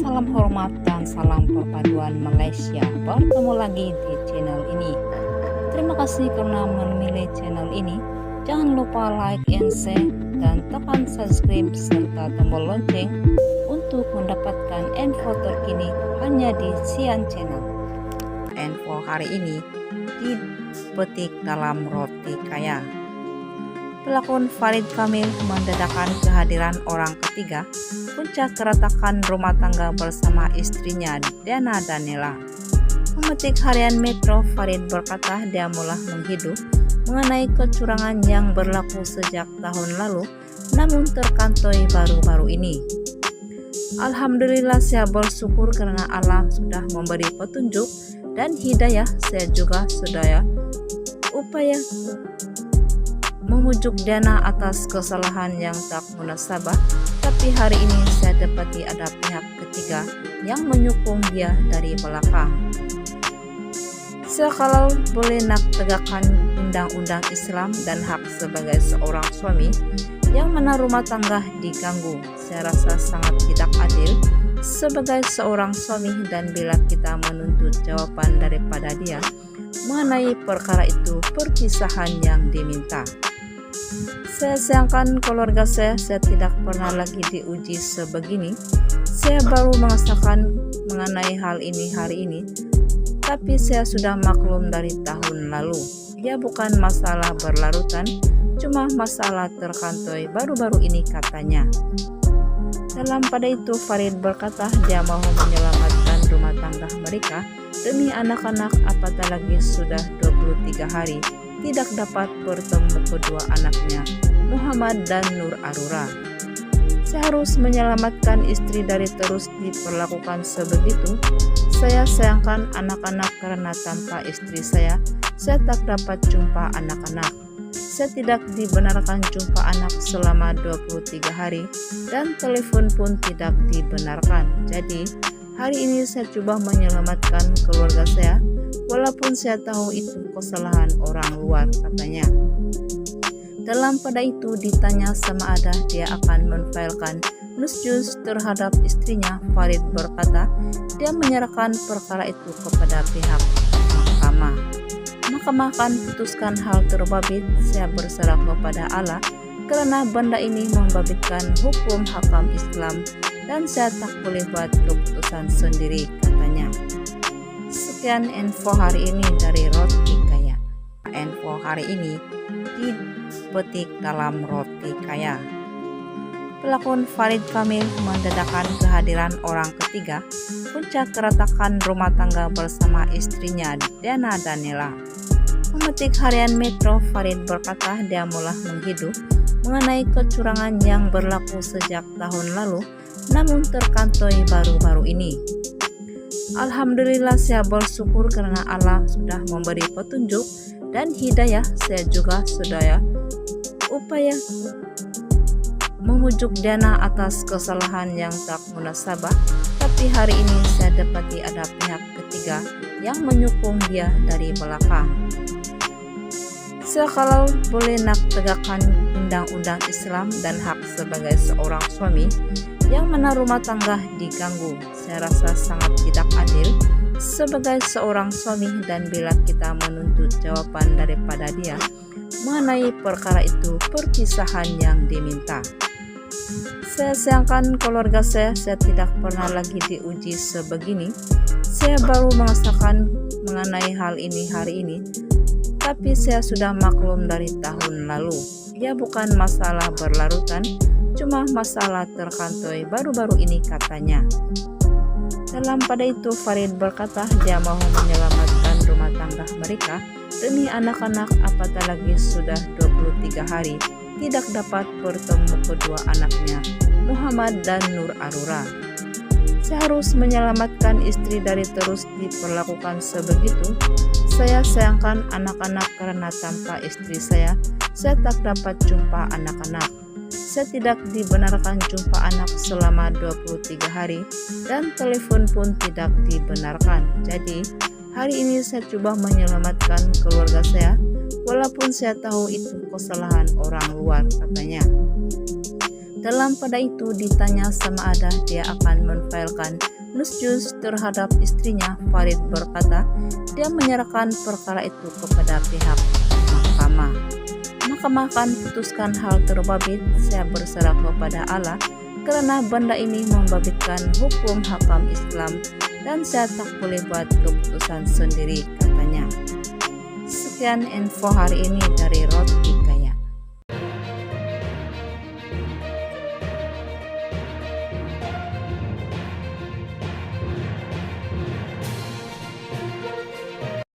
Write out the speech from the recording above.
Salam hormat dan salam perpaduan Malaysia. Bertemu lagi di channel ini. Terima kasih karena memilih channel ini. Jangan lupa like and share dan tekan subscribe serta tombol lonceng untuk mendapatkan info terkini hanya di Sian Channel. Info hari ini dipetik dalam roti kaya. Pelakon Farid Kamil mendadakan kehadiran orang ketiga puncak keretakan rumah tangga bersama istrinya Diana Daniela. Memetik harian Metro, Farid berkata dia mulai menghidup mengenai kecurangan yang berlaku sejak tahun lalu namun terkantoi baru-baru ini. Alhamdulillah, saya bersyukur karena Allah sudah memberi petunjuk dan hidayah. Saya juga sudah upaya memujuk Diana atas kesalahan yang tak munasabah, tapi hari ini saya dapati ada pihak ketiga yang menyokong dia dari belakang. Saya kalau boleh nak tegakkan undang-undang Islam dan hak sebagai seorang suami yang mana rumah tangga diganggu, saya rasa sangat tidak adil sebagai seorang suami, dan bila kita menuntut jawaban daripada dia mengenai perkara itu perpisahan yang diminta. Saya sayangkan keluarga saya tidak pernah lagi diuji sebegini. Saya baru merasakan mengenai hal ini hari ini, tapi saya sudah maklum dari tahun lalu. Dia bukan masalah berlarutan, cuma masalah terkantoi baru-baru ini katanya. Dalam pada itu Farid berkata dia mau menyelamatkan rumah tangga mereka demi anak-anak, apatah lagi sudah 23 hari tidak dapat bertemu kedua anaknya, Muhammad dan Nur Arura. Saya harus menyelamatkan istri dari terus diperlakukan sebegitu. Saya sayangkan anak-anak karena tanpa istri saya tak dapat jumpa anak-anak. Saya tidak dibenarkan jumpa anak selama 23 hari dan telepon pun tidak dibenarkan. Jadi hari ini saya coba menyelamatkan keluarga saya, walaupun saya tahu itu kesalahan orang luar, katanya. Dalam pada itu ditanya sama ada dia akan menfailkan nusjus terhadap istrinya. Farid berkata dia menyerahkan perkara itu kepada pihak mahkamah. Mahkamah akan putuskan hal terbabit. Saya berserah kepada Allah karena benda ini membabitkan hukum hakam Islam dan saya tak boleh buat keputusan sendiri, katanya. Sekian info hari ini dari Roti Kaya. Info hari ini dipetik dalam Roti Kaya. Pelakon Farid Kamil mendadakan kehadiran orang ketiga puncak keretakan rumah tangga bersama istrinya Diana Daniela. Memetik harian Metro, Farid berkata dia mulai menghidup mengenai kecurangan yang berlaku sejak tahun lalu namun terkantoi baru-baru ini. Alhamdulillah, saya bersyukur karena Allah sudah memberi petunjuk dan hidayah. Saya juga sudah upaya memujuk Diana atas kesalahan yang tak munasabah, tapi hari ini saya dapati ada pihak ketiga yang menyokong dia dari belakang. Saya kalau boleh nak tegakkan undang-undang Islam dan hak sebagai seorang suami yang mana rumah tangga diganggu, saya rasa sangat tidak adil sebagai seorang suami, dan bila kita menuntut jawaban daripada dia mengenai perkara itu perpisahan yang diminta. Saya sayangkan keluarga saya tidak pernah lagi diuji sebegini. Saya baru merasakan mengenai hal ini hari ini, tapi saya sudah maklum dari tahun lalu. Dia bukan masalah berlarutan, cuma masalah terkantoi baru-baru ini, katanya. Dalam pada itu Farid berkata dia mau menyelamatkan rumah tangga mereka demi anak-anak, apatah lagi sudah 23 hari tidak dapat bertemu kedua anaknya, Muhammad dan Nur Arura. Saya harus menyelamatkan istri dari terus diperlakukan sebegitu. Saya sayangkan anak-anak karena tanpa istri saya tak dapat jumpa anak-anak. Saya tidak dibenarkan jumpa anak selama 23 hari dan telepon pun tidak dibenarkan. Jadi hari ini saya coba menyelamatkan keluarga saya, walaupun saya tahu itu kesalahan orang luar, katanya. Dalam pada itu ditanya sama Ada dia akan menfailkan nusjus terhadap istrinya. Farid berkata dia menyerahkan perkara itu kepada pihak mahkamah. Mahkamah akan putuskan hal terbabit. Saya berserah kepada Allah karena benda ini membabitkan hukum hakam Islam dan saya tak boleh buat keputusan sendiri, katanya. Sekian info hari ini dari Roti Kaya.